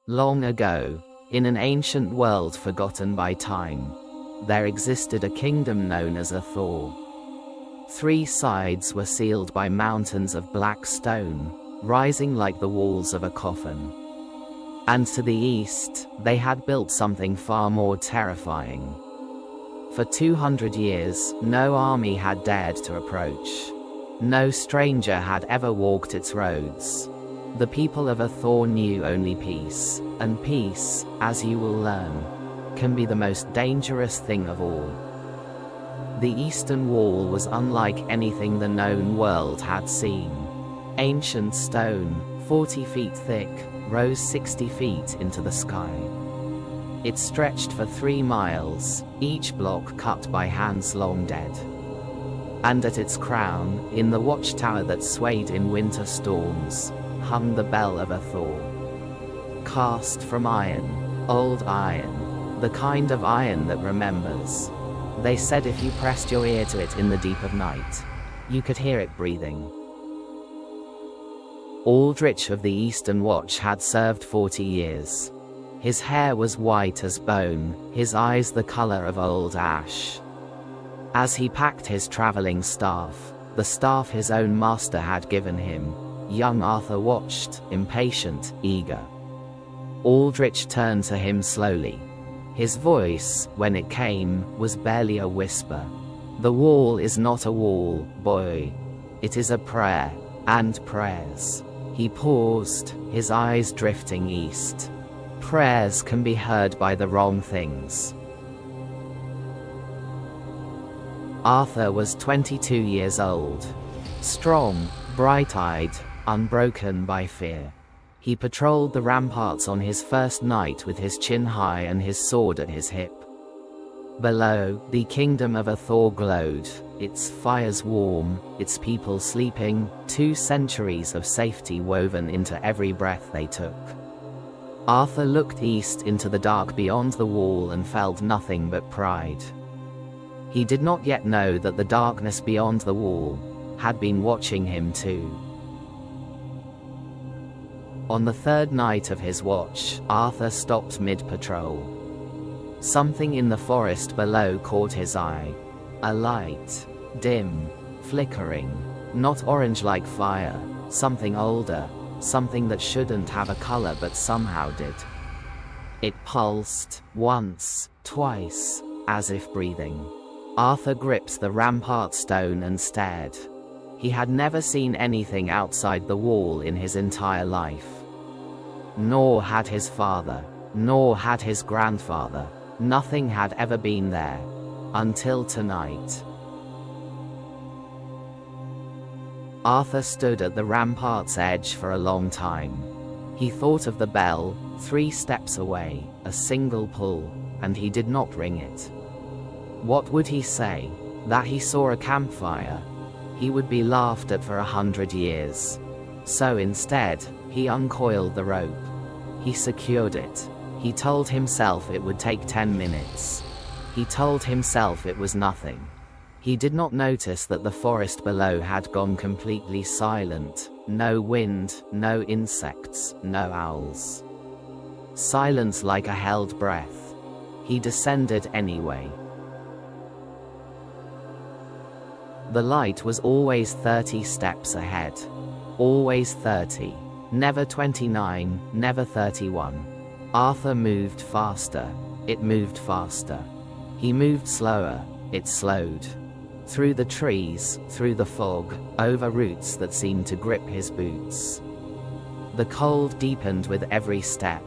Long ago, in an ancient world forgotten by time, there existed a kingdom known as Aethor. 3 sides were sealed by mountains of black stone, rising like the walls of a coffin. And to the east, they had built something far more terrifying. For 200 years, no army had dared to approach. No stranger had ever walked its roads. The people of Aethor knew only peace, and peace, as you will learn, can be the most dangerous thing of all. The eastern wall was unlike anything the known world had seen. Ancient stone, 40 feet thick, rose 60 feet into the sky. It stretched for 3 miles, each block cut by hands long dead. And at its crown, in the watchtower that swayed in winter storms, hung the bell of Aethor. Cast from iron, old iron, the kind of iron that remembers. They said if you pressed your ear to it in the deep of night, you could hear it breathing. Aldrich of the Eastern Watch had served 40 years. His hair was white as bone, his eyes the color of old ash. As he packed his traveling staff, the staff his own master had given him, young Aethor watched, impatient, eager. Aldrich turned to him slowly. His voice, when it came, was barely a whisper. The wall is not a wall, boy. It is a prayer, and prayers. He paused, his eyes drifting east. Prayers can be heard by the wrong things. Aethor was 22 years old. Strong, bright-eyed, unbroken by fear. He patrolled the ramparts on his first night with his chin high and his sword at his hip. Below, the kingdom of Aethor glowed, its fires warm, its people sleeping, 2 centuries of safety woven into every breath they took. Aethor looked east into the dark beyond the wall and felt nothing but pride. He did not yet know that the darkness beyond the wall had been watching him too. On the 3rd night of his watch, Aethor stopped mid-patrol. Something in the forest below caught his eye. A light. Dim. Flickering. Not orange like fire. Something older. Something that shouldn't have a color but somehow did. It pulsed, once, twice, as if breathing. Aethor gripped the rampart stone and stared. He had never seen anything outside the wall in his entire life. Nor had his father, nor had his grandfather. Nothing had ever been there. Until tonight. Aethor stood at the rampart's edge for a long time. He thought of the bell, 3 steps away, a single pull, and he did not ring it. What would he say? That he saw a campfire? He would be laughed at for 100 years. So instead, he uncoiled the rope. He secured it. He told himself it would take 10 minutes. He told himself it was nothing. He did not notice that the forest below had gone completely silent. No wind, no insects, no owls. Silence like a held breath. He descended anyway. The light was always 30 steps ahead. Always 30. Never 29, never 31. Aethor moved faster. It moved faster. He moved slower. It slowed. Through the trees, through the fog, over roots that seemed to grip his boots. The cold deepened with every step.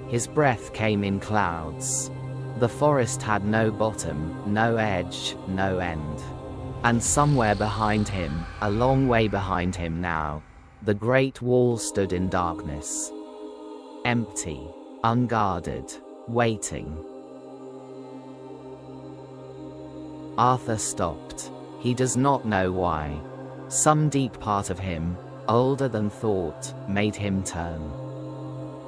His breath came in clouds. The forest had no bottom, no edge, no end. And somewhere behind him, a long way behind him now, the great wall stood in darkness. Empty, unguarded, waiting. Aethor stopped. He does not know why. Some deep part of him, older than thought, made him turn.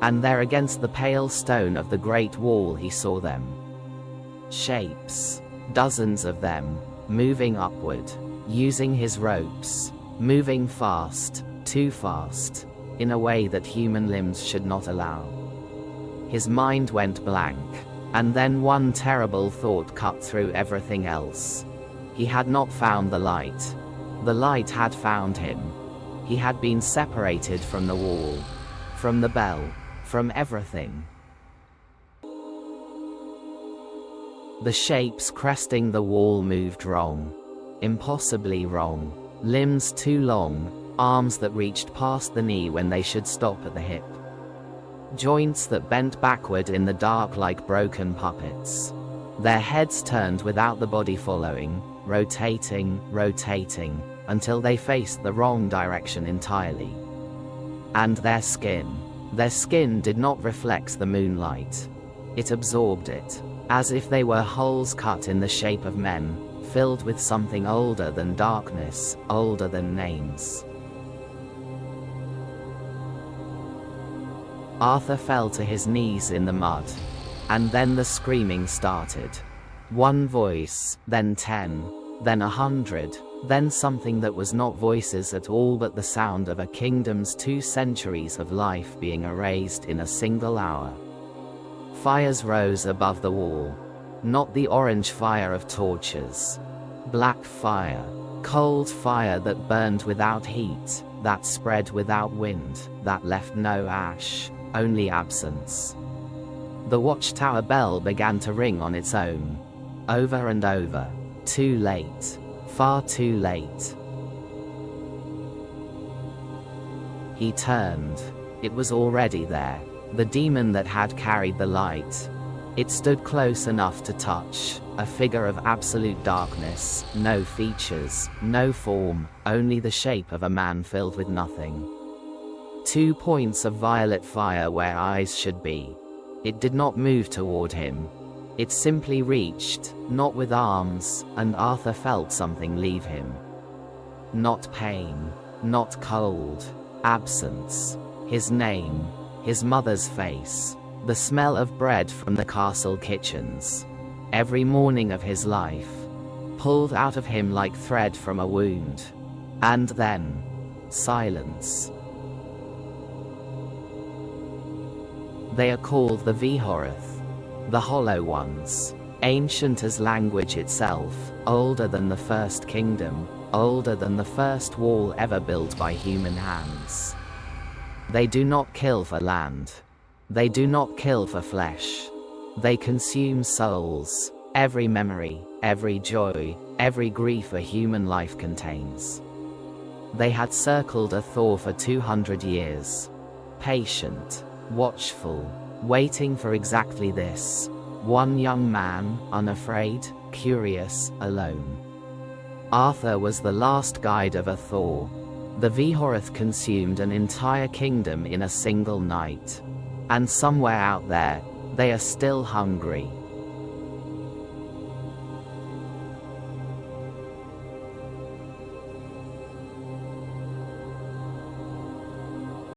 And there against the pale stone of the great wall he saw them. Shapes. Dozens of them, moving upward, using his ropes, moving fast, too fast, in a way that human limbs should not allow. His mind went blank. And then one terrible thought cut through everything else. He had not found the light. The light had found him. He had been separated from the wall, from the bell, from everything. The shapes cresting the wall moved wrong. Impossibly wrong. Limbs too long, arms that reached past the knee when they should stop at the hip. Joints that bent backward in the dark like broken puppets. Their heads turned without the body following, rotating, until they faced the wrong direction entirely. And their skin did not reflect the moonlight. It absorbed it, as if they were holes cut in the shape of men, filled with something older than darkness, older than names. Aethor fell to his knees in the mud. And then the screaming started. One voice, then 10, then 100, then something that was not voices at all but the sound of a kingdom's 2 centuries of life being erased in a single hour. Fires rose above the wall. Not the orange fire of torches. Black fire. Cold fire that burned without heat, that spread without wind, that left no ash, only absence. The watchtower bell began to ring on its own. Over and over. Too late. Far too late. He turned. It was already there. The demon that had carried the light. It stood close enough to touch, a figure of absolute darkness, no features, no form, only the shape of a man filled with nothing. 2 points of violet fire where eyes should be. It did not move toward him. It simply reached, not with arms, and Aethor felt something leave him. Not pain, not cold, absence. His name, his mother's face, the smell of bread from the castle kitchens. Every morning of his life, pulled out of him like thread from a wound. And then, silence. They are called the Vihorith, the Hollow Ones, ancient as language itself, older than the first kingdom, older than the first wall ever built by human hands. They do not kill for land. They do not kill for flesh. They consume souls, every memory, every joy, every grief a human life contains. They had circled Aethor for 200 years. Patient, watchful, waiting for exactly this. One young man, unafraid, curious, alone. Aethor was the last guide of Aethor. The Vihorith consumed an entire kingdom in a single night. And somewhere out there, they are still hungry.